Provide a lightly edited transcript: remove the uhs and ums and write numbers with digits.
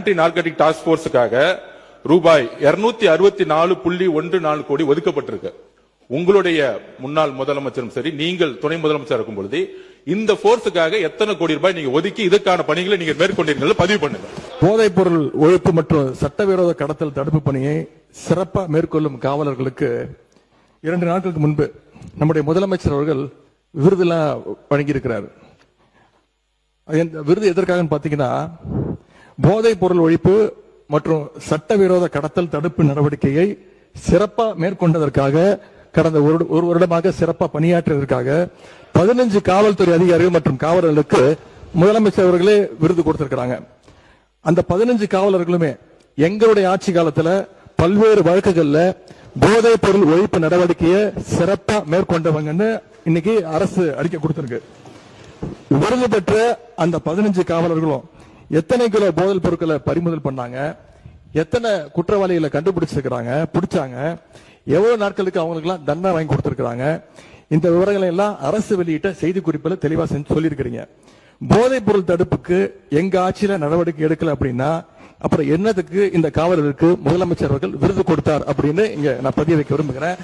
Anti narcotic task போர்ஸுக்காக ரூபாய் 264.14 கோடி ஒதுக்கப்பட்டிருக்கு. உங்களுடைய முன்னாள் முதலமைச்சரும் சரி, நீங்கள் துணை முதலமைச்சர் இருக்கும் பொழுது இந்த போர்ஸுக்காக எத்தனை கோடி ரூபாய் நீங்க ஒதுக்கி இதற்கான பணிகளை நீங்க மேற்கொண்டீர்கள் பதிவு பண்ணுங்க. போதைப் பொருள் ஒழிப்பு மற்றும் சட்டவிரோத கடத்தல் தடுப்பு பணியை சிறப்பாக மேற்கொள்ளும் காவலர்களுக்கு 2 நாட்களுக்கு முன்பு நம்முடைய முதலமைச்சர் அவர்கள் விருதெல்லாம் வழங்கியிருக்கிறார். விருது எதற்காக பாத்தீங்கன்னா, போதைப் பொருள் ஒழிப்பு மற்றும் சட்டவிரோத கடத்தல் தடுப்பு நடவடிக்கையை சிறப்பாக மேற்கொண்டதற்காக, கடந்த ஒரு வருடமாக சிறப்பாக பணியாற்றியதற்காக 15 காவல்துறை அதிகாரிகள் மற்றும் காவலர்களுக்கு முதலமைச்சர் அவர்களே விருது கொடுத்திருக்கிறாங்க. அந்த 15 காவலர்களுமே எங்களுடைய ஆட்சி காலத்துல பல்வேறு வழக்குகள்ல போதைப் பொருள் ஒழிப்பு நடவடிக்கையை சிறப்பா மேற்கொண்டவங்கன்னு இன்னைக்கு அரசு அறிக்கை கொடுத்திருக்கு. விருது பெற்ற அந்த 15 காவலர்களும் எத்தனை கிலோ போதைப் பொருட்களை பறிமுதல் பண்ணாங்க, எத்தனை குற்றவாளிகளை பிடிச்சாங்க, எவ்வளவு நாட்களுக்கு அவங்களுக்கு எல்லாம் தண்டனை வாங்கி கொடுத்திருக்காங்க, இந்த விவரங்களை எல்லாம் அரசு வெளியிட்ட செய்தி குறிப்பில் தெளிவா சொல்லியிருக்கிறீங்க. போதைப் பொருள் தடுப்புக்கு எங்க ஆட்சியில நடவடிக்கை எடுக்கல அப்படின்னா அப்புறம் என்னதுக்கு இந்த காவலர்களுக்கு முதலமைச்சர் அவர்கள் விருது கொடுத்தார் அப்படின்னு இங்க நான் பதிய வைக்க விரும்புகிறேன்.